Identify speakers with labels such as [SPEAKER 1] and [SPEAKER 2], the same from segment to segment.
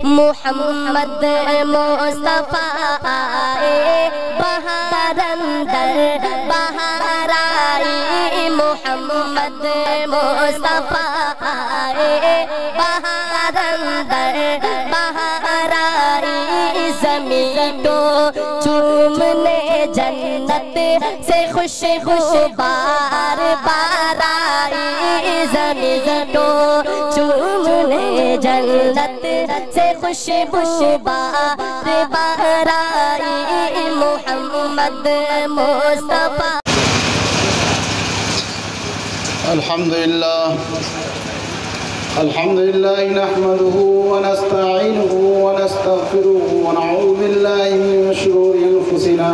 [SPEAKER 1] محمد مصطفیٰ آئے بہار اندر بہار آئی، محمد مصطفیٰ آئے بہار اندر بہار آئی، زمین کو چومنے جنت سے خوشبو بار بار آئی، زمین کو چومنے جنت سے خوشبو بار بار آئی، محمد مصطفیٰ۔
[SPEAKER 2] الحمد لله نحمده ونستعينه ونستغفره ونعوذ بالله من شرور أنفسنا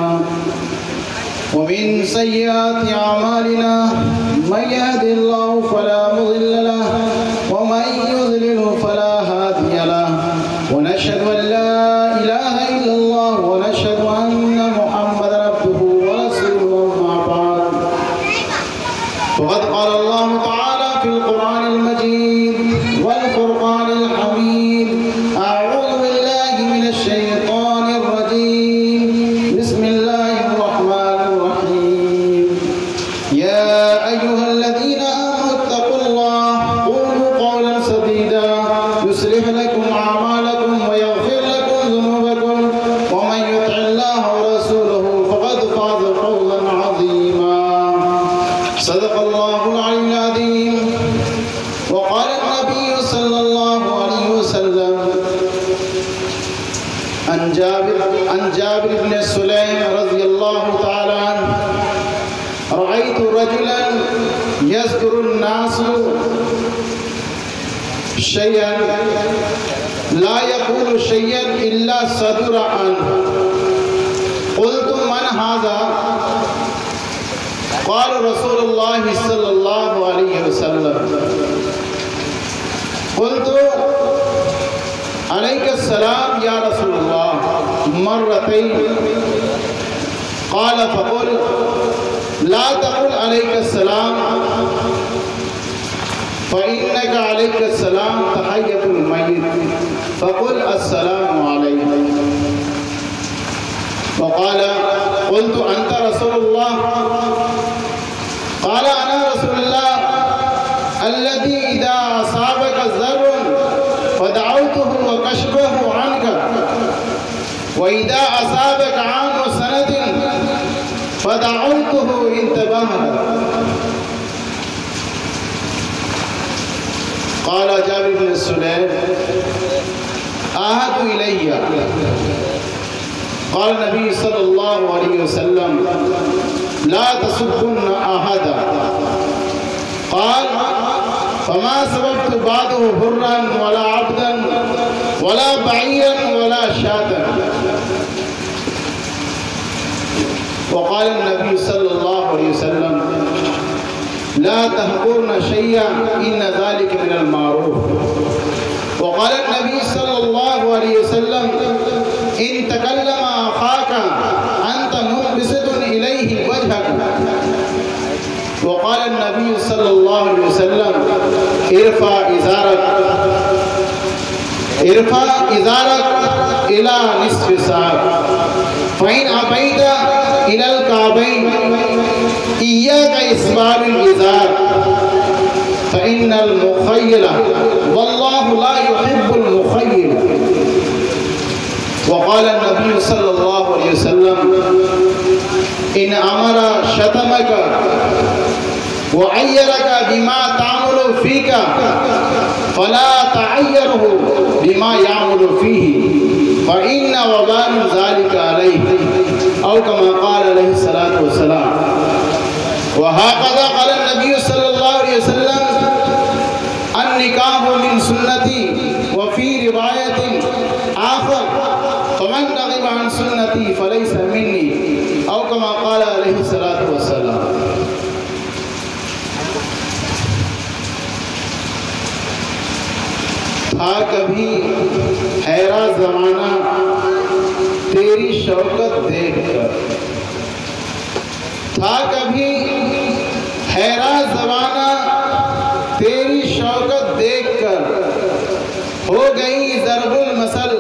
[SPEAKER 2] ومن سيئات أعمالنا، من يهد الله فلا مضل له ومن يضلل فلا هادي له، ونشهد أن لا إله إلا الله ونشهد أن محمدا عبده ورسوله، أما بعد فقد قال الله تعالى في القرآن المجيد والفرقان الحميد: أعوذ بالله من الشيطان الرجيم، بسم الله الرحمن الرحيم. يا أيها الذين آمنوا اتقوا الله قولوا قولا سديدا يصلح لكم أعمالكم ويغفر لكم ذنوبكم، ومن يطع الله ورسوله فقد فاز فوزا عظيما. صدق الله العلي العظيم. وقال النبي صلى الله عليه وسلم عن جابر بن سليم رضي الله تعالى عنه: رأيت رجلا يذكر الناس شيئا لا يقول شيئا إلا صدر عنه. قلت: من هذا؟ قال: رسول الله صلى الله عليه وسلم. قلت: عليك السلام يا رسول الله مرتين. قال: فقل: لا تقل عليك السلام، فإنك عليك السلام تحية الميت، فقل السلام عليك. وقال: قلت: أنت رسول الله؟ قال: أنا رسول الله الذي إذا أصابك ضر فدعوته وكشفه عنك، وإذا أصابك عام سنة فدعوته انتبهت. قال جابر بن سليم: آهد إلي. قال النبي صلى الله عليه وسلم: لا تسبن أحدا. قال: فما سببت بعده حرا ولا عبدا ولا بعيرا ولا شاة. وقال النبي صلى الله عليه وسلم: لا تحقرن شيئا إن ذلك من المعروف. وقال النبي صلى الله عليه وسلم: إن تكلم أخاك أنت مبسط إليه وجهك. وقال النبي صلى الله عليه وسلم: ارفع إزارك إلى نصف ساق، فإن أبيت إلى الكعبين إياك إسبال الإزار، فإن المخيل والله لا يحب المخيل. وقال النبي صلى الله عليه وسلم: إن أمر شتمك وعيرك بما تعمل فيك فلا تعيره بما يعمل فيه، فإن وبال ذلك عليه، أو كما قال عليه الصلاة والسلام. وهكذا قال النبي صلى الله عليه وسلم: النكاح من سنتي، وفي رواية آخر: فمن رغب عن سنتي فليس مني، أو كما قال عليه الصلاة والسلام. تھا کبھی حیرہ زمانہ تیری شوکت دیکھ کر، تھا کبھی حیرہ زمانہ تیری شوکت دیکھ کر، ہو گئی ضرب المثل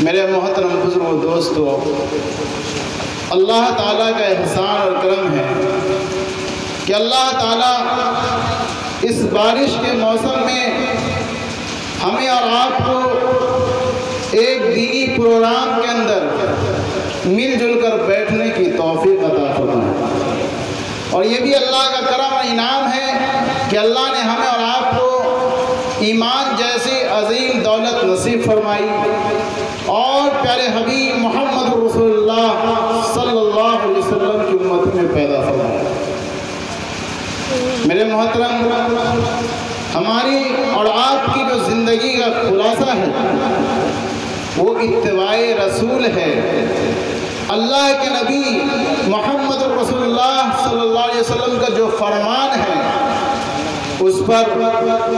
[SPEAKER 2] میرے محترم بزرگ و دوستو، اللہ تعالیٰ کا احسان اور کرم ہے کہ اللہ تعالیٰ اس بارش کے موسم میں ہمیں اور آپ کو ایک دینی پروگرام کے اندر مل جل کر بیٹھنے کی توفیق عطا فرمائے، اور یہ بھی اللہ کا کرم اور انعام ہے کہ اللہ نے ہمیں اور آپ کو ایمان جیسی عظیم دولت نصیب فرمائی اور پیارے حبیب محمد رسول اللہ صلی اللہ علیہ وسلم کی امت میں پیدا فرمایا۔ میرے محترم، ہماری اور آپ کی جو زندگی کا خلاصہ ہے وہ اتباع رسول ہے۔ اللہ کے نبی محمد رسول اللہ صلی اللہ علیہ وسلم کا جو فرمان ہے اس پر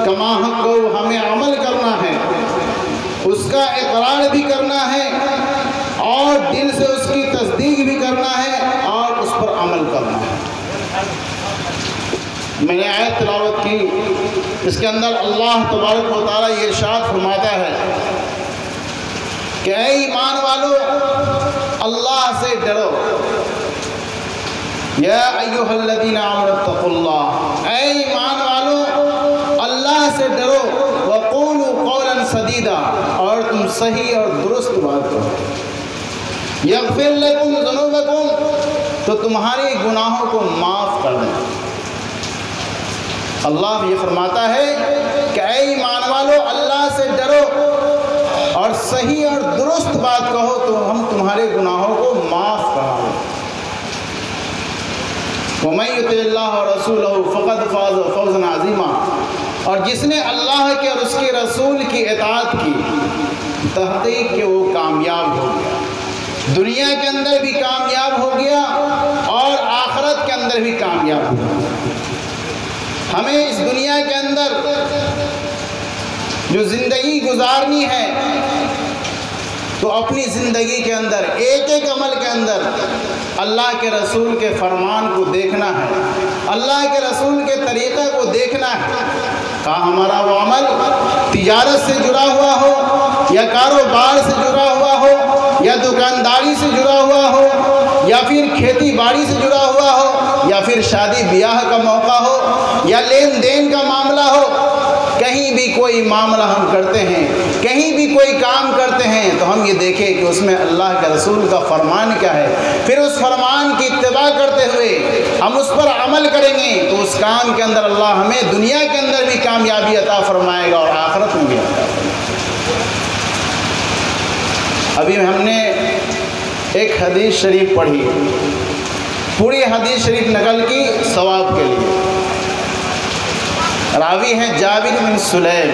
[SPEAKER 2] کما حق کو ہمیں عمل کرنا ہے، اس کا اقرار بھی کرنا ہے اور دل سے اس کی تصدیق بھی کرنا ہے اور اس پر عمل کرنا ہے۔ میں نے آیت تلاوت کی، اس کے اندر اللہ تبارک و تعالیٰ یہ ارشاد فرماتا ہے کہ اے ایمان والو اللہ سے ڈرو، یا ایھا الذین آمنوا اتقوا اللہ، اے ایمان والو اللہ سے ڈرو، وقولوا قولا سدیدا، اور تم صحیح اور درست بات کرو، یغفر لکم ذنوبکم، تو تمہارے گناہوں کو معاف کر دیں۔ اللہ یہ فرماتا ہے کہ اے ایمان والو اللہ سے ڈرو اور صحیح اور درست بات کہو تو ہم تمہارے گناہوں کو معاف کرا دیں۔ وَمَن يُطِعِ اللَّهَ وَرَسُولَهُ فَقَدْ فَازَ فَوْزًا عَظِيمًا، اور جس نے اللہ کے اور اس کے رسول کی اطاعت کی، تحقیق کہ وہ کامیاب ہو گیا، دنیا کے اندر بھی کامیاب ہو گیا اور آخرت کے اندر بھی کامیاب ہو گیا۔ ہمیں اس دنیا کے اندر جو زندگی گزارنی ہے تو اپنی زندگی کے اندر ایک ایک عمل کے اندر اللہ کے رسول کے فرمان کو دیکھنا ہے، اللہ کے رسول کے طریقے کو دیکھنا ہے۔ کہاں ہمارا وہ عمل تجارت سے جڑا ہوا ہو یا کاروبار سے جڑا ہوا ہو یا دکانداری سے جڑا ہوا ہو یا پھر کھیتی باڑی سے جڑا ہوا ہو یا پھر شادی بیاہ کا موقع ہو یا لین دین کا معاملہ ہو، کہیں بھی کوئی معاملہ ہم کرتے ہیں، کہیں بھی کوئی کام کرتے ہیں تو ہم یہ دیکھیں کہ اس میں اللہ کے رسول کا فرمان کیا ہے، پھر اس فرمان کی اتباع کرتے ہوئے ہم اس پر عمل کریں گے تو اس کام کے اندر اللہ ہمیں دنیا کے اندر بھی کامیابی عطا فرمائے گا اور آخرت میں بھی عطا فرمائے گا۔ ابھی ہم نے ایک حدیث شریف پڑھی، پوری حدیث شریف نقل کی ثواب کے لیے۔ راوی ہیں جابر بن سلیم،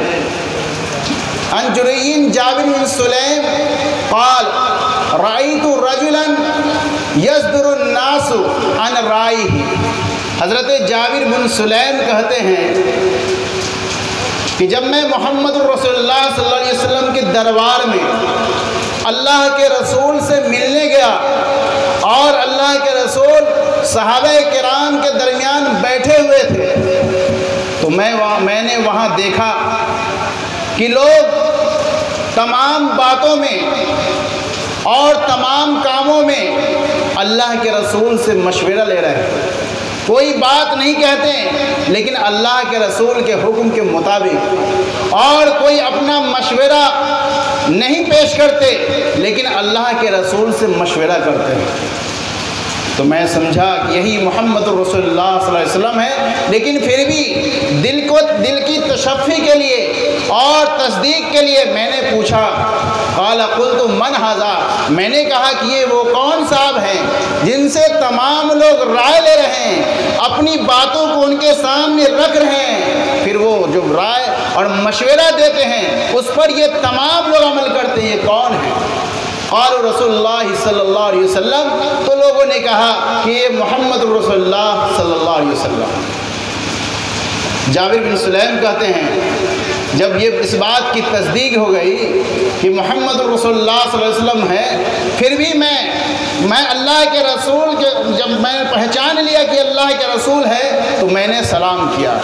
[SPEAKER 2] عن جريء جابر بن سلیم قال رأيت رجلا يصدر الناس عن رائه۔ حضرت جابر بن سلیم کہتے ہیں کہ جب میں محمد رسول اللہ صلی اللہ علیہ وسلم کے دربار میں اللہ کے رسول سے ملنے گیا اور اللہ کے رسول صحابہ کرام کے درمیان بیٹھے ہوئے تھے تو میں نے وہاں دیکھا کہ لوگ تمام باتوں میں اور تمام کاموں میں اللہ کے رسول سے مشورہ لے رہے ہیں، کوئی بات نہیں کہتے لیکن اللہ کے رسول کے حکم کے مطابق، اور کوئی اپنا مشورہ نہیں پیش کرتے لیکن اللہ کے رسول سے مشورہ کرتے ہیں۔ تو میں سمجھا کہ یہی محمد رسول اللہ صلی اللہ علیہ وسلم ہے، لیکن پھر بھی دل کی تشفی کے لیے اور تصدیق کے لیے میں نے پوچھا، قال قلت من ھذا، میں نے کہا کہ یہ وہ کون صاحب ہیں جن سے تمام لوگ رائے لے رہے ہیں، اپنی باتوں کو ان کے سامنے رکھ رہے ہیں، پھر وہ جو رائے اور مشورہ دیتے ہیں اس پر یہ تمام لوگ عمل کرتے ہیں، یہ کون ہے؟ قال رسول اللہ صلی اللہ علیہ وسلم، تو لوگوں نے کہا کہ یہ محمد رسول اللہ صلی اللہ علیہ وسلم۔ جابر بن سلیم کہتے ہیں جب یہ اس بات کی تصدیق ہو گئی کہ محمد رسول اللہ صلی اللہ علیہ وسلم ہے، پھر بھی میں اللہ کے رسول کے جب میں نے پہچان لیا کہ اللہ کے رسول ہے تو میں نے سلام کیا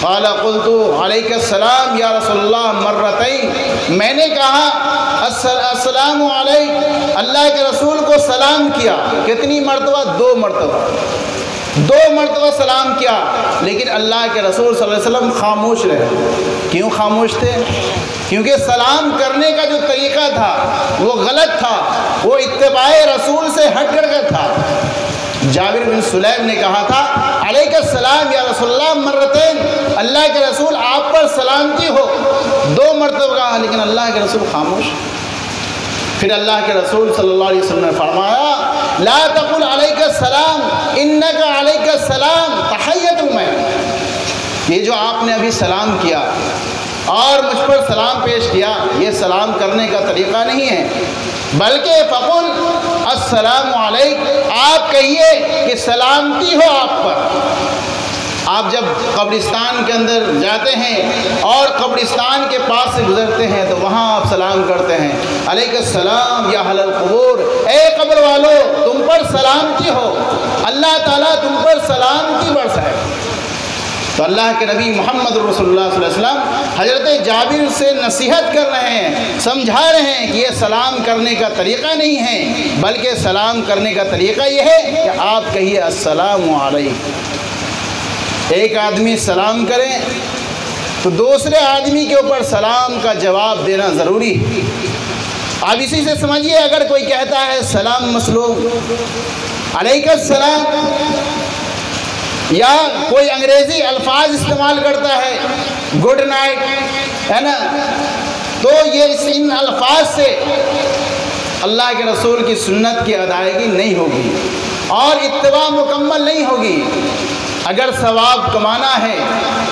[SPEAKER 2] قال قلت علیک السلام یا رسول اللہ مرتین، میں نے کہا السلام علیک، اللہ کے رسول کو سلام کیا، کتنی مرتبہ؟ 2 مرتبہ، 2 مرتبہ سلام کیا، لیکن اللہ کے رسول صلی اللہ علیہ وسلم خاموش رہے۔ کیوں خاموش تھے؟ کیونکہ سلام کرنے کا جو طریقہ تھا وہ غلط تھا، وہ اتباع رسول سے ہٹ کر کا تھا۔ جابر بن سلیم نے کہا تھا علیک السلام یا رسول اللہ مرتین، اللہ کے رسول آپ پر سلامتی ہو، 2 مرتبہ کہا، لیکن اللہ کے رسول خاموش۔ پھر اللہ کے رسول صلی اللہ علیہ وسلم نے فرمایا لا تقل علیک السلام انک علیک السلام تحیت میں، یہ جو آپ نے ابھی سلام کیا اور مجھ پر سلام پیش کیا، یہ سلام کرنے کا طریقہ نہیں ہے، بلکہ فقل السلام علیک، آپ کہیے کہ سلامتی ہو آپ پر۔ آپ جب قبرستان کے اندر جاتے ہیں اور قبرستان کے پاس سے گزرتے ہیں تو وہاں آپ سلام کرتے ہیں علیک السلام یا اہل القبور، اے قبر والو تم پر سلامتی ہو، اللہ تعالیٰ تم پر سلامتی برسائے۔ تو اللہ کے نبی محمد رسول اللہ صلی اللہ علیہ وسلم حضرت جابر سے نصیحت کر رہے ہیں، سمجھا رہے ہیں کہ یہ سلام کرنے کا طریقہ نہیں ہے، بلکہ سلام کرنے کا طریقہ یہ ہے کہ آپ کہیے السلام علیکم۔ ایک آدمی سلام کرے تو دوسرے آدمی کے اوپر سلام کا جواب دینا ضروری ہے۔ آپ اسی سے سمجھیے، اگر کوئی کہتا ہے سلام مسلوم علیک السلام، یا کوئی انگریزی الفاظ استعمال کرتا ہے گڈ نائٹ، ہے نا، تو یہ ان الفاظ سے اللہ کے رسول کی سنت کی ادائیگی نہیں ہوگی اور اتباع مکمل نہیں ہوگی۔ اگر ثواب کمانا ہے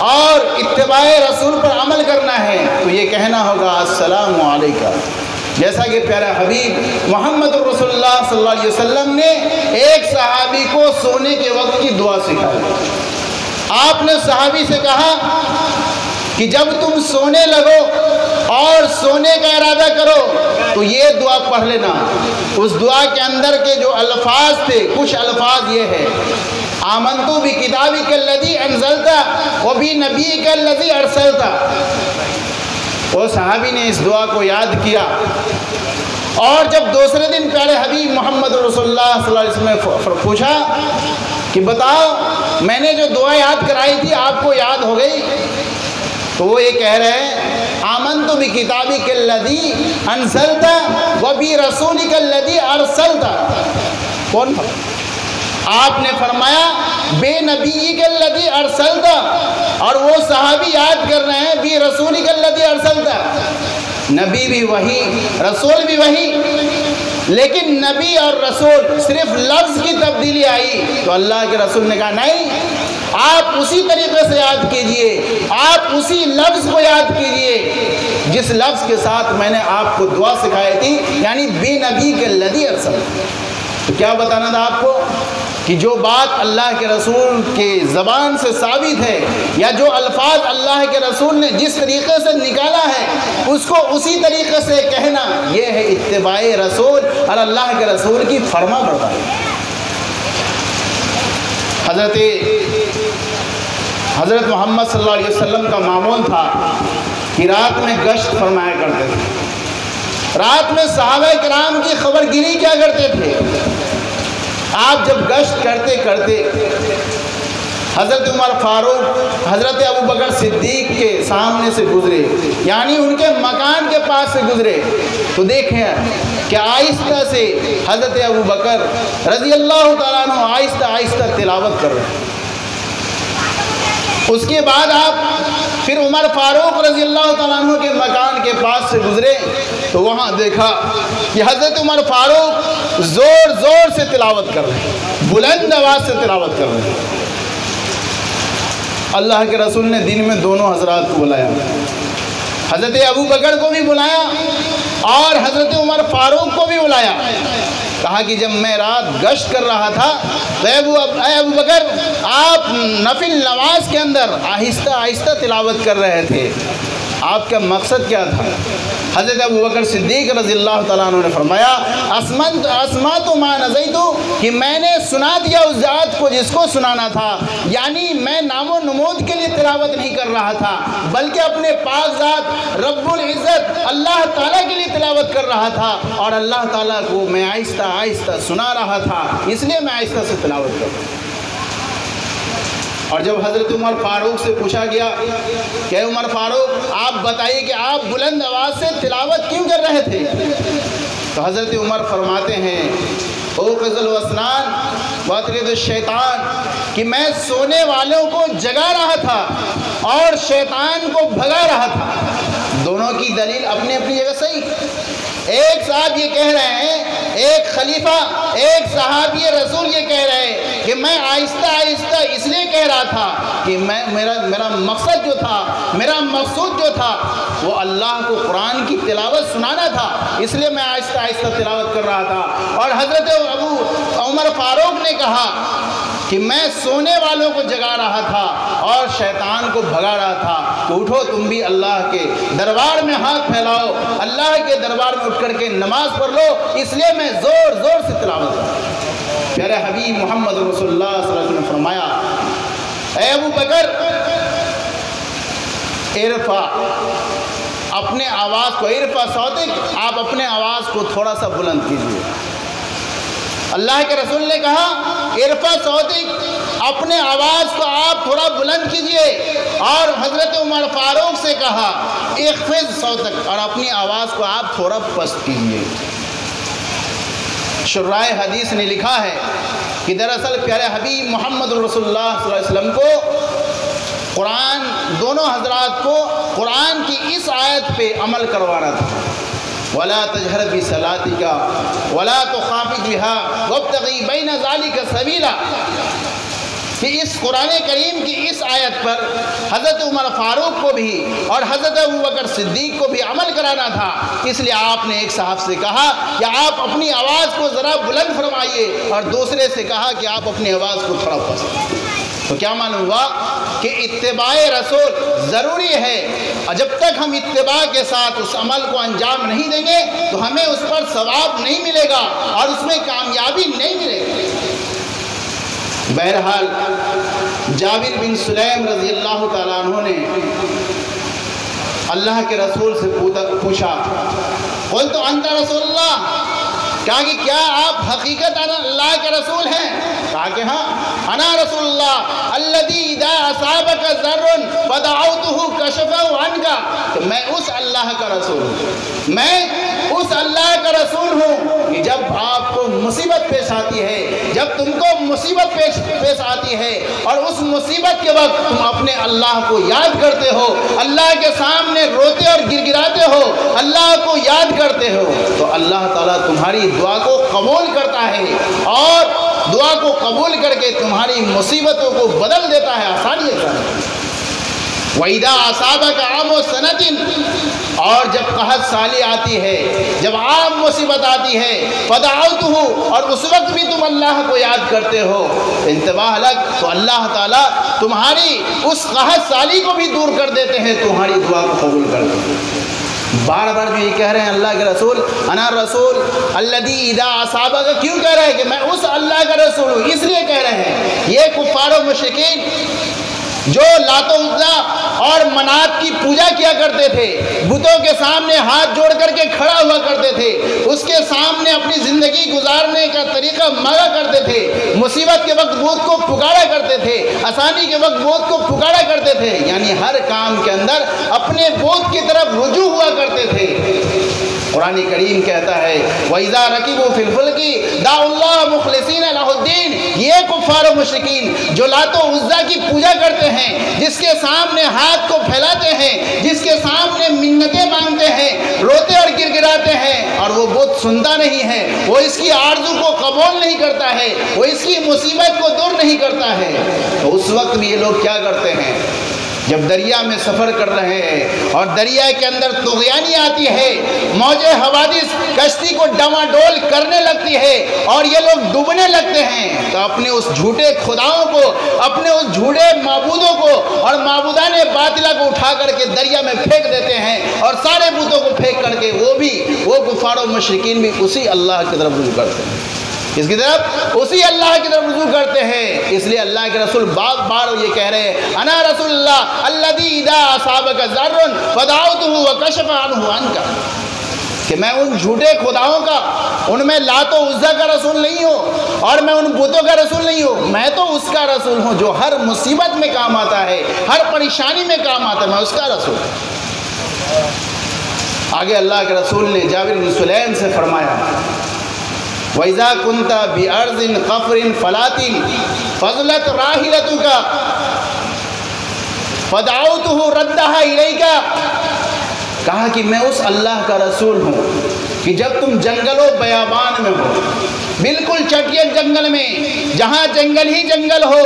[SPEAKER 2] اور اتباع رسول پر عمل کرنا ہے تو یہ کہنا ہوگا السلام علیکم، جیسا کہ پیارا حبیب محمد رسول اللہ صلی اللہ علیہ وسلم نے ایک صحابی کو سونے کے وقت کی دعا سکھائی۔ آپ نے صحابی سے کہا کہ جب تم سونے لگو اور سونے کا ارادہ کرو تو یہ دعا پڑھ لینا۔ اس دعا کے اندر کے جو الفاظ تھے، کچھ الفاظ یہ ہے آمنتو بکتابک الذی انزلت وبنبیک الذی ارسلت۔ وہ صحابی نے اس دعا کو یاد کیا، اور جب دوسرے دن پیارے حبیب محمد رسول اللہ صلی اللہ علیہ وسلم نے پوچھا کہ بتاؤ میں نے جو دعا یاد کرائی تھی آپ کو یاد ہو گئی؟ تو وہ یہ کہہ رہے ہیں آمنتو بکتابک الذی انزلت وبرسولک الذی ارسلت۔ کون؟ آپ نے فرمایا بے نبی الذی ارسلت، اور وہ صحابی یاد کر رہے ہیں بی رسولک الذی ارسلت، نبی بھی وہی رسول بھی وہی، لیکن نبی اور رسول صرف لفظ کی تبدیلی آئی تو اللہ کے رسول نے کہا نہیں، آپ اسی طریقے سے یاد کیجئے، آپ اسی لفظ کو یاد کیجئے جس لفظ کے ساتھ میں نے آپ کو دعا سکھائی تھی، یعنی بے نبی الذی ارسلت۔ تو کیا بتانا تھا آپ کو کہ جو بات اللہ کے رسول کے زبان سے ثابت ہے، یا جو الفاظ اللہ کے رسول نے جس طریقے سے نکالا ہے اس کو اسی طریقے سے کہنا، یہ ہے اتباع رسول اور اللہ کے رسول کی فرما برداری۔ حضرت محمد صلی اللہ علیہ وسلم کا معمول تھا کہ رات میں گشت فرمایا کرتے تھے، رات میں صحابہ کرام کی خبر گیری کیا کرتے تھے۔ آپ جب گشت کرتے کرتے حضرت عمر فاروق حضرت ابو بکر صدیق کے سامنے سے گزرے، یعنی ان کے مکان کے پاس سے گزرے، تو دیکھیں کہ آہستہ سے حضرت ابو بکر رضی اللہ تعالیٰ عنہ آہستہ آہستہ تلاوت کر رہے ہیں۔ اس کے بعد آپ پھر عمر فاروق رضی اللہ تعالیٰ عنہ کے مکان کے پاس سے گزرے تو وہاں دیکھا کہ حضرت عمر فاروق زور زور سے تلاوت کر رہے ہیں، بلند آواز سے تلاوت کر رہے ہیں۔ اللہ کے رسول نے دن میں دونوں حضرات کو بلایا، حضرت ابو بکر کو بھی بلایا اور حضرت عمر فاروق کو بھی بلایا، کہا کہ جب میں رات گشت کر رہا تھا تو اے ابو بکر آپ نفل نماز کے اندر آہستہ آہستہ تلاوت کر رہے تھے، آپ کا مقصد کیا تھا؟ حضرت ابوبکر صدیق رضی اللہ تعالیٰ عنہ نے فرمایا اسمعت ما نزیت، کہ میں نے سنا دیا اس ذات کو جس کو سنانا تھا، یعنی میں نام و نمود کے لیے تلاوت نہیں کر رہا تھا بلکہ اپنے پاک ذات رب العزت اللہ تعالیٰ کے لیے تلاوت کر رہا تھا، اور اللہ تعالیٰ کو میں آہستہ آہستہ سنا رہا تھا، اس لیے میں آہستہ سے تلاوت کر رہا ہوں۔ اور جب حضرت عمر فاروق سے پوچھا گیا کہ عمر فاروق آپ بتائیے کہ آپ بلند آواز سے تلاوت کیوں کر رہے تھے؟ تو حضرت عمر فرماتے ہیں اوقظ الوسنان واطرد الشیطان، کہ میں سونے والوں کو جگا رہا تھا اور شیطان کو بھگا رہا تھا۔ دونوں کی دلیل اپنی اپنی جگہ صحیح۔ ایک صاحب یہ کہہ رہے ہیں، ایک خلیفہ ایک صحابی رسول یہ کہہ رہے ہیں کہ میں آہستہ آہستہ اس لیے کہہ رہا تھا کہ میرا مقصد جو تھا، میرا مقصود جو تھا وہ اللہ کو قرآن کی تلاوت سنانا تھا، اس لیے میں آہستہ آہستہ تلاوت کر رہا تھا۔ اور حضرت عمر فاروق نے کہا کہ میں سونے والوں کو جگا رہا تھا اور شیطان کو بھگا رہا تھا کہ اٹھو تم بھی اللہ کے دربار میں ہاتھ پھیلاؤ، اللہ کے دربار میں اٹھ کر کے نماز پڑھ لو، اس لیے میں زور زور سے تلاوت کرتا۔ پیارے حبیب محمد رسول اللہ صلی اللہ علیہ وسلم نے فرمایا اے ابو بکر ارفع، اپنے آواز کو، ارفع صوتک، آپ اپنے آواز کو تھوڑا سا بلند کیجیے۔ اللہ کے رسول نے کہا ارفع صوتک، اپنے آواز کو آپ تھوڑا بلند کیجئے، اور حضرت عمر فاروق سے کہا اخفض صوتک، اور اپنی آواز کو آپ تھوڑا پست کیجئے۔ شرائع حدیث نے لکھا ہے کہ دراصل پیارے حبیب محمد رسول اللہ صلی اللہ علیہ وسلم کو قرآن، دونوں حضرات کو قرآن کی اس آیت پہ عمل کروانا تھا، وَلَا تَجْهَرْ بِصَلَاتِكَ وَلَا تُخَافِتْ بِهَا وَابْتَغِي بَيْنَ ذَلِكَ سَبِيلًا، کہ اس قرآن کریم کی اس آیت پر حضرت عمر فاروق کو بھی اور حضرت ابوبکر صدیق کو بھی عمل کرانا تھا، اس لیے آپ نے ایک صاحب سے کہا کہ آپ اپنی آواز کو ذرا بلند فرمائیے، اور دوسرے سے کہا کہ آپ اپنی آواز کو تھوڑا پست۔ تو کیا معلوم ہوا کہ اتباع رسول ضروری ہے، اور جب تک ہم اتباع کے ساتھ اس عمل کو انجام نہیں دیں گے تو ہمیں اس پر ثواب نہیں ملے گا اور اس میں کامیابی نہیں ملے گی۔ بہرحال جابر بن سلیم رضی اللہ تعالیٰ عنہ نے اللہ کے رسول سے پوچھا قلت انت رسول اللہ، کہا کہ کیا آپ حقیقت اللہ کے رسول ہیں؟ کہا کہ ہاں، انا رسول اللہ الذی اذا اصابک ضر فدعوتہ کشفہ عنک، کہ میں اس اللہ کا رسول ہوں، میں اس اللہ کا رسول ہوں کہ جب آپ کو مصیبت پیش آتی ہے، جب تم کو مصیبت پیش آتی ہے اور اس مصیبت کے وقت تم اپنے اللہ کو یاد کرتے ہو، اللہ کے سامنے روتے اور گر گراتے ہو، اللہ کو یاد کرتے ہو، تو اللہ تعالیٰ تمہاری دعا کو قبول کرتا ہے اور دعا کو قبول کر کے تمہاری مصیبتوں کو بدل دیتا ہے، آسانی دیتا ہے۔ وَإِذَا أَصَابَكَ عَامُ سَنَةٍ، اور جب قحط سالی آتی ہے، جب عام مصیبت آتی ہے، فَدَعَوْتُهُ، اور اس وقت بھی تم اللہ کو یاد کرتے ہو، انتباہ لگ، تو اللہ تعالیٰ تمہاری اس قحط سالی کو بھی دور کر دیتے ہیں، تمہاری دعا کو قبول کرتے ہیں۔ بار بار جو یہ کہہ رہے ہیں اللہ کے رسول انا رسول الذی اذا اصابک، کیوں کہہ رہے ہیں کہ میں اس اللہ کا رسول ہوں؟ اس لیے کہہ رہے ہیں یہ کفار و مشرکین جو لات و عزا اور منات کی پوجا کیا کرتے تھے، بتوں کے سامنے ہاتھ جوڑ کر کے کھڑا ہوا کرتے تھے، اس کے سامنے اپنی زندگی گزارنے کا طریقہ مانگا کرتے تھے، مصیبت کے وقت بت کو پکارا کرتے تھے، آسانی کے وقت بت کو پکارا کرتے تھے، یعنی ہر کام کے اندر اپنے بت کی طرف رجوع ہوا کرتے تھے۔ قرآن کریم کہتا ہے وَإِذَا رَكِبُوا فِي الْفُلْكِ دَعُوا اللَّهَ مُخْلِصِينَ لَهُ الدِّينَ، یہ کفار و مشرکین جو لات و عزا کی پوجا کرتے ہیں، جس کے سامنے ہاتھ کو پھیلاتے ہیں، جس کے سامنے منتیں مانگتے ہیں، روتے اور گر گراتے ہیں، اور وہ بت سنتا نہیں ہے، وہ اس کی آرزو کو قبول نہیں کرتا ہے، وہ اس کی مصیبت کو دور نہیں کرتا ہے، تو اس وقت بھی یہ لوگ کیا کرتے ہیں؟ جب دریا میں سفر کر رہے ہیں اور دریا کے اندر طغیانی آتی ہے، موج حوادث کشتی کو ڈواڈول کرنے لگتی ہے اور یہ لوگ ڈوبنے لگتے ہیں، تو اپنے اس جھوٹے خداؤں کو، اپنے اس جھوٹے معبودوں کو اور معبودان باطلہ کو اٹھا کر کے دریا میں پھینک دیتے ہیں، اور سارے بتوں کو پھینک کر کے وہ کفار و مشرکین بھی اسی اللہ کی طرف رجوع کرتے ہیں، اس کی طرف اسی اللہ کی طرف رجوع کرتے ہیں۔ اس لیے اللہ کے رسول بار بار یہ کہہ رہے ہیں، انا رسول اللہ الذی اذا اصابک ضر فدعوتہ وکشف عنہ عنک، کہ میں ان جھوٹے خداؤں کا، ان میں لات و عزا کا رسول نہیں ہوں اور میں ان بتوں کا رسول نہیں ہوں، میں تو اس کا رسول ہوں جو ہر مصیبت میں کام آتا ہے، ہر پریشانی میں کام آتا ہے، میں اس کا رسول ہوں۔ آگے اللہ کے رسول نے جابر بن سلیم سے فرمایا، وَإِذَا كُنْتَ بِأَرْضٍ قَفْرٍ فَلَاتٍ فَضْلَتْ رَاحِلَتُكَ فَدَعَوْتُهُ رَدَّهَا إِلَيْكَ، کہا کہ میں اس اللہ کا رسول ہوں کہ جب تم جنگل و بیابان میں ہو، بالکل چٹیل جنگل میں، جہاں جنگل ہی جنگل ہو،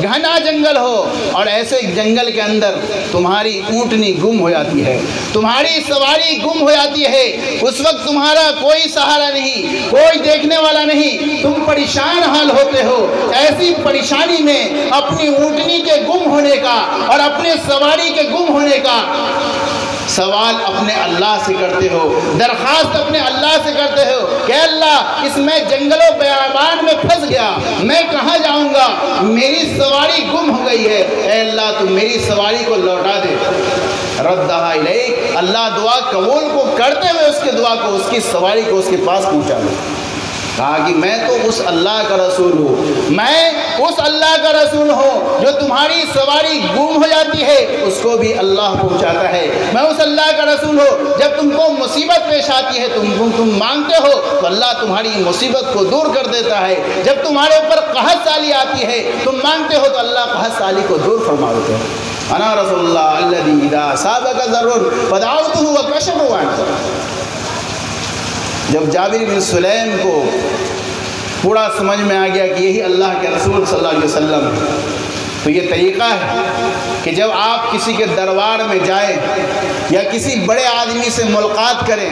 [SPEAKER 2] گھنا جنگل ہو، اور ایسے جنگل کے اندر تمہاری اونٹنی گم ہو جاتی ہے، تمہاری سواری گم ہو جاتی ہے، اس وقت تمہارا کوئی سہارا نہیں، کوئی دیکھنے والا نہیں، تم پریشان حال ہوتے ہو، ایسی پریشانی میں اپنی اونٹنی کے گم ہونے کا اور اپنے سواری کے گم ہونے کا سوال اپنے اللہ سے کرتے ہو، درخواست اپنے اللہ سے کرتے ہو کہ اللہ اس میں جنگل و بیابان میں پھنس گیا، میں کہاں جاؤں گا، میری سواری گم ہو گئی ہے، اے اللہ تو میری سواری کو لوٹا دے۔ ردہا الیک، اللہ دعا قبول کو کرتے ہوئے اس کے دعا کو، اس کی سواری کو اس کے پاس پہنچا دے۔ کہا کہ میں تو اس اللہ کا رسول ہوں، میں اس اللہ کا رسول ہوں جو تمہاری سواری گم ہو جاتی ہے اس کو بھی اللہ پہنچاتا ہے، میں اس اللہ کا رسول ہوں جب تم کو مصیبت پیش آتی ہے تم مانگتے ہو تو اللہ تمہاری مصیبت کو دور کر دیتا ہے، جب تمہارے اوپر قحط سالی آتی ہے تم مانگتے ہو تو اللہ قحط سالی کو دور فرما دیتے ہیں۔ انا رسول اللہ الذی اذا اصابک ضر فدعوتہ وکشف عنہ۔ جب جابر بن سلیم کو پورا سمجھ میں آ گیا کہ یہی اللہ کے رسول صلی اللہ علیہ وسلم ہے، تو یہ طریقہ ہے کہ جب آپ کسی کے دربار میں جائیں یا کسی بڑے آدمی سے ملاقات کریں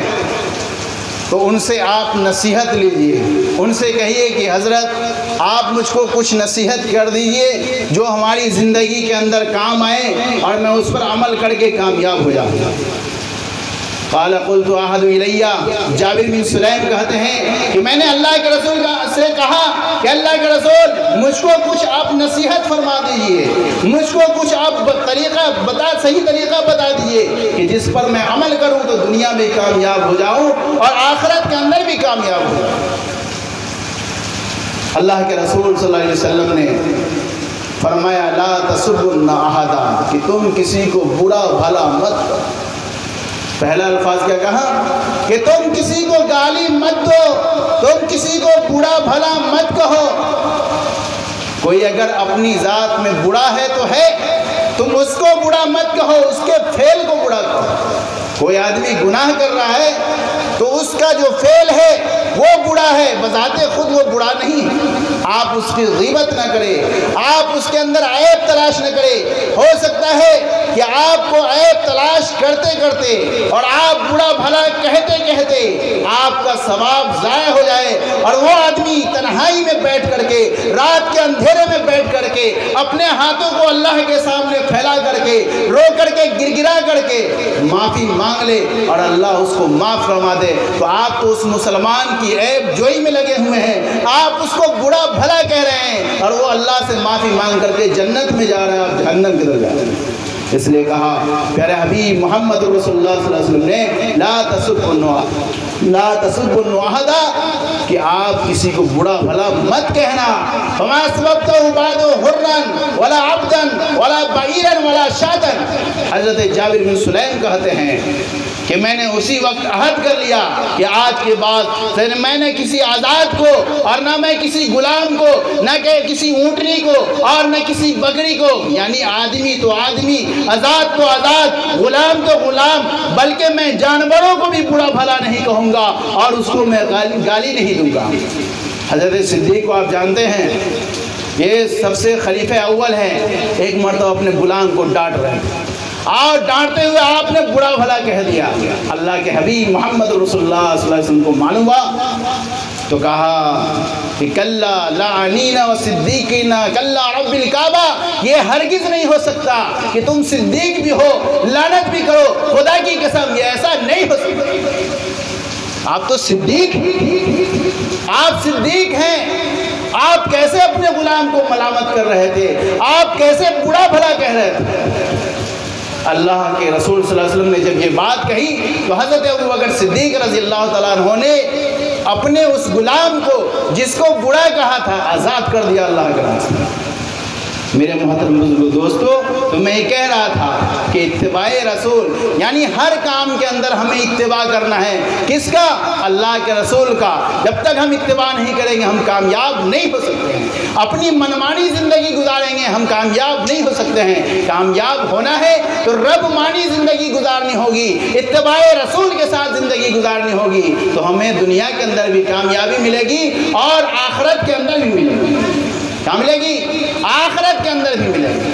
[SPEAKER 2] تو ان سے آپ نصیحت لیجئے، ان سے کہیے کہ حضرت آپ مجھ کو کچھ نصیحت کر دیجئے جو ہماری زندگی کے اندر کام آئے اور میں اس پر عمل کر کے کامیاب ہو جاؤں۔ قال قلت احد الیہ، جابر بن سلیم کہتے ہیں کہ میں نے اللہ کے رسول سے کہا کہ اللہ کے رسول مجھ کو کچھ آپ نصیحت فرما دیجئے، مجھ کو کچھ آپ صحیح طریقہ بتا دیجئے کہ جس پر میں عمل کروں تو دنیا میں کامیاب ہو جاؤں اور آخرت کے اندر بھی کامیاب ہو جاؤں۔ اللہ کے رسول صلی اللہ علیہ وسلم نے فرمایا لا تسبن احدا، کہ تم کسی کو برا بھلا مت کرو۔ پہلا الفاظ کیا کہا کہ تم کسی کو گالی مت دو، تم کسی کو برا بھلا مت کہو۔ کوئی اگر اپنی ذات میں برا ہے تو ہے، تم اس کو برا مت کہو، اس کے فعل کو برا کہو۔ کوئی آدمی گناہ کر رہا ہے تو اس کا جو فعل ہے وہ برا ہے، بذات خود وہ برا نہیں، آپ اس کی غیبت نہ کریں، آپ اس کے اندر عیب تلاش نہ کریں۔ ہو سکتا ہے کہ آپ کو عیب تلاش کرتے کرتے اور آپ برا بھلا کہتے کہتے آپ کا ثواب ضائع ہو جائے اور وہ آدمی تنہائی میں بیٹھ کر کے، رات کے اندھیرے میں بیٹھ کر کے اپنے ہاتھوں کو اللہ کے سامنے پھیلا کر کے، رو کر کے، گر گرا کر کے معافی مانگ لے اور اللہ اس کو معاف فرما دے، تو آپ تو اس مسلمان کی عیب جوئی میں لگے ہوئے ہیں، آپ اس کو برا بھلا کہہ رہے ہیں اور وہ اللہ سے معافی مانگ کر کے جنت میں جا رہا ہے، آپ جہنم کی طرف جا رہے ہیں۔ اس لیے کہا پیارے حبیب محمد رسول اللہ صلی اللہ علیہ وسلم نے لا تسبوا احدا، کہ آپ کسی کو برا بھلا مت کہنا۔ فما سببته بعد حرا ولا عبدا ولا بعیرا ولا شاتا۔ حضرت جابر بن سلیم کہتے ہیں کہ میں نے اسی وقت عہد کر لیا کہ آج کے بعد میں نے کسی آزاد کو اور نہ میں کسی غلام کو، نہ کہ کسی اونٹنی کو اور نہ کسی بکری کو، یعنی آدمی تو آدمی، آزاد تو آزاد، غلام تو غلام، بلکہ میں جانوروں کو بھی برا بھلا نہیں کہوں گا اور اس کو میں گالی نہیں دوں گا۔ حضرت صدیق کو آپ جانتے ہیں، یہ سب سے خلیفہ اول ہیں، ایک مرتبہ اپنے غلام کو ڈانٹ رہے ہیں، اور ڈانٹتے ہوئے آپ نے برا بھلا کہہ دیا۔ اللہ کے حبیب محمد رسول اللہ صلی اللہ علیہ وسلم کو معلوم ہوا تو کہا کہ کلا لعنینا و صدیقینا کلا رب الکعبہ، یہ ہرگز نہیں ہو سکتا کہ تم صدیق بھی ہو لعنت بھی کرو، خدا کی قسم یہ ایسا نہیں ہو سکتا۔ آپ تو صدیق ہیں، آپ صدیق ہیں، آپ کیسے اپنے غلام کو ملامت کر رہے تھے، آپ کیسے برا بھلا کہہ رہے تھے؟ اللہ کے رسول صلی اللہ علیہ وسلم نے جب یہ بات کہی تو حضرت ابوبکر صدیق رضی اللہ تعالیٰ عنہ نے اپنے اس غلام کو جس کو برا کہا تھا آزاد کر دیا اللہ کے راستے۔ میرے محترم بزرگو دوستو، تو میں یہ کہہ رہا تھا کہ اتباع رسول یعنی ہر کام کے اندر ہمیں اتباع کرنا ہے، کس کا؟ اللہ کے رسول کا۔ جب تک ہم اتباع نہیں کریں گے ہم کامیاب نہیں ہو سکتے ہیں، اپنی منمانی زندگی گزاریں گے ہم کامیاب نہیں ہو سکتے ہیں۔ کامیاب ہونا ہے تو رب مانی زندگی گزارنی ہوگی، اتباع رسول کے ساتھ زندگی گزارنی ہوگی، تو ہمیں دنیا کے اندر بھی کامیابی ملے گی اور آخرت کے اندر بھی ملے گی۔ کیا ملے گی؟ آخرت کے اندر بھی ملے گی۔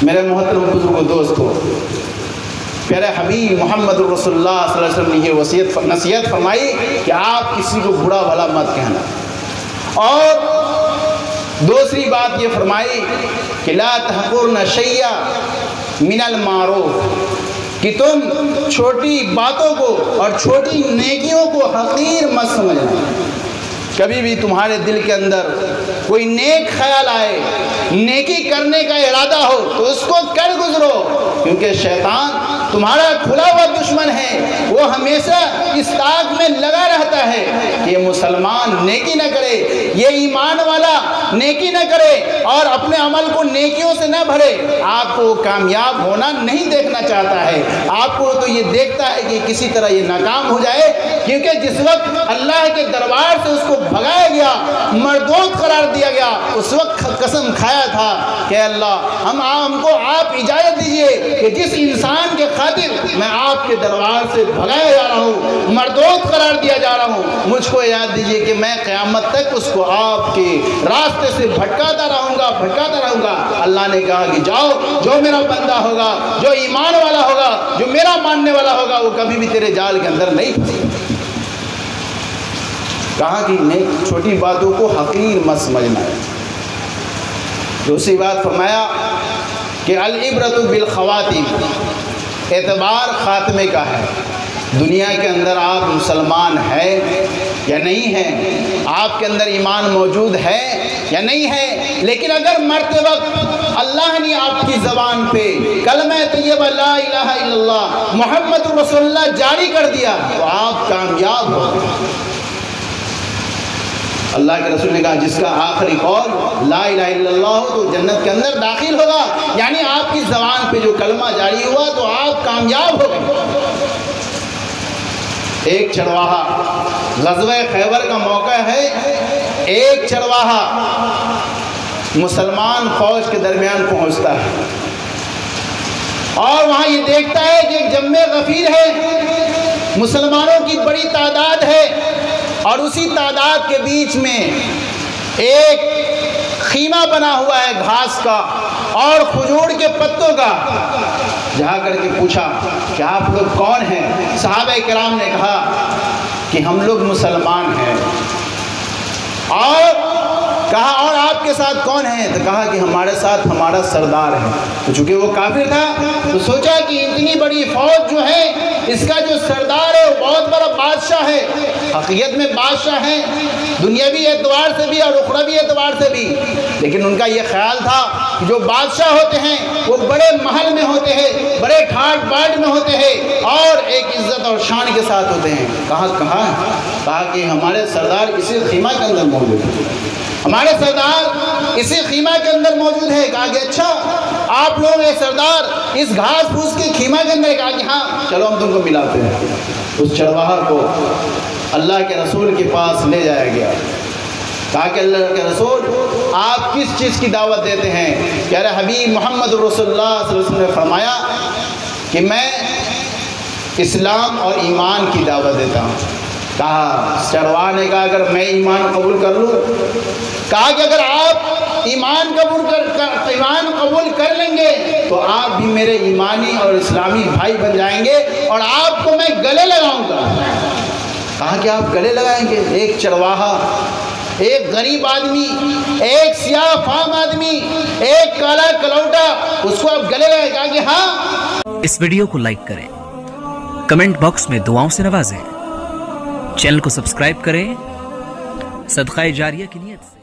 [SPEAKER 2] میرے محترم بزرگو دوستو، پیارے حبیب محمد رسول اللہ صلی اللہ علیہ وسلم نے یہ نصیحت فرمائی کہ آپ کسی کو برا بھلا مت کہنا، اور دوسری بات یہ فرمائی کہ لا تحقرن شیئا من المعروف، کہ تم چھوٹی باتوں کو اور چھوٹی نیکیوں کو حقیر مت سمجھنا۔ کبھی بھی تمہارے دل کے اندر کوئی نیک خیال آئے، نیکی کرنے کا ارادہ ہو تو اس کو کر گزرو، کیونکہ شیطان تمہارا کھلا ہوا دشمن ہے، وہ ہمیشہ اس تاک میں لگا رہتا ہے کہ یہ مسلمان نیکی نہ کرے، یہ ایمان والا نیکی نہ کرے اور اپنے عمل کو نیکیوں سے نہ بھرے۔ آپ کو کامیاب ہونا نہیں دیکھنا چاہتا ہے، آپ کو تو یہ دیکھتا ہے کہ کسی طرح یہ ناکام ہو جائے، کیونکہ جس وقت اللہ کے دربار سے اس کو بھگایا گیا، مردود قرار دیا گیا، اس وقت قسم کھایا تھا کہ اللہ ہم کو آپ اجازت دیجئے کہ جس انسان کے خاطر میں آپ کے دربار سے بھگایا جا رہا ہوں، مردود قرار دیا جا رہا ہوں، مجھ کو اجازت دیجئے کہ میں قیامت تک اس کو آپ کے راستے سے بھٹکاتا رہوں گا۔ اللہ نے کہا کہ جاؤ، جو میرا بندہ ہوگا، جو ایمان والا ہوگا، جو میرا ماننے والا ہوگا، وہ کبھی بھی تیرے جال کے اندر نہیں پھنسے گا۔ کہا کہ چھوٹی باتوں کو حقیر مت سمجھنا ہے۔ دوسری بات فرمایا کہ العبرۃ بالخواتیم، اعتبار خاتمے کا ہے۔ دنیا کے اندر آپ مسلمان ہیں یا نہیں ہیں، آپ کے اندر ایمان موجود ہے یا نہیں ہے، لیکن اگر مرتے وقت اللہ نے آپ کی زبان پہ کلمہ طیبہ لا الہ الا اللہ محمد رسول اللہ جاری کر دیا تو آپ کامیاب ہو گئے۔ اللہ کے رسول نے کہا جس کا آخری قول لا الہ الا اللہ ہو تو جنت کے اندر داخل ہوگا، یعنی آپ کی زبان پہ جو کلمہ جاری ہوا تو آپ کامیاب ہو گئے۔ ایک چرواہا، غزوہ خیبر کا موقع ہے، ایک چرواہا مسلمان فوج کے درمیان پہنچتا ہے اور وہاں یہ دیکھتا ہے کہ ایک جمع غفیر ہے، مسلمانوں کی بڑی تعداد ہے، اور اسی تعداد کے بیچ میں ایک خیمہ بنا ہوا ہے گھاس کا اور کھجور کے پتوں کا۔ جا کر کے پوچھا کہ آپ لوگ کون ہیں؟ صحابہ کرام نے کہا کہ ہم لوگ مسلمان ہیں، اور کہا اور آپ کے ساتھ کون ہیں؟ تو کہا کہ ہمارے ساتھ ہمارا سردار ہے۔ تو چونکہ وہ کافر تھا تو سوچا کہ اتنی بڑی فوج جو ہے اس کا جو سردار ہے وہ بہت بڑا بادشاہ ہے، حقیقت میں بادشاہ ہیں دنیاوی اعتبار سے بھی اور اخروی اعتبار سے بھی، لیکن ان کا یہ خیال تھا کہ جو بادشاہ ہوتے ہیں وہ بڑے محل میں ہوتے ہیں، بڑے ٹھاٹ باٹ میں ہوتے ہیں اور ایک عزت اور شان کے ساتھ ہوتے ہیں۔ کہا کہ ہمارے سردار اسی خیمہ کے اندر موجود ہے، ہمارے سردار اسی خیمہ کے اندر موجود ہے۔ کہا کہ اچھا آپ لوگ یہ سردار اس گھاس پھوس کے خیمہ کے اندر؟ کہا کہ ہاں چلو ہم تم کو ملاتے ہیں۔ اس چرواہا کو اللہ کے رسول کے پاس لے جایا گیا۔ کہا کہ اللہ کے رسول آپ کس چیز کی دعوت دیتے ہیں؟ پیارے حبیب محمد رسول اللہ صلی اللہ علیہ وسلم نے فرمایا کہ میں اسلام اور ایمان کی دعوت دیتا ہوں۔ کہا چرواہا نے کہا اگر میں ایمان قبول کر لوں، کہا کہ اگر آپ ایمان قبول کر لیں گے تو آپ بھی میرے ایمانی اور اسلامی بھائی بن جائیں گے اور آپ کو میں گلے لگاؤں گا۔ کہا کہ آپ گلے لگائیں گے؟ ایک چرواہا، ایک غریب آدمی، ایک سیاہ فام آدمی، ایک کالا کلوٹا، اس کو آپ گلے لگائیں؟ کہا کہ ہاں۔
[SPEAKER 3] اس ویڈیو کو لائک کریں، کمنٹ باکس میں دعاؤں سے نوازیں، چینل کو سبسکرائب کریں، صدقہ جاریہ کی نیت سے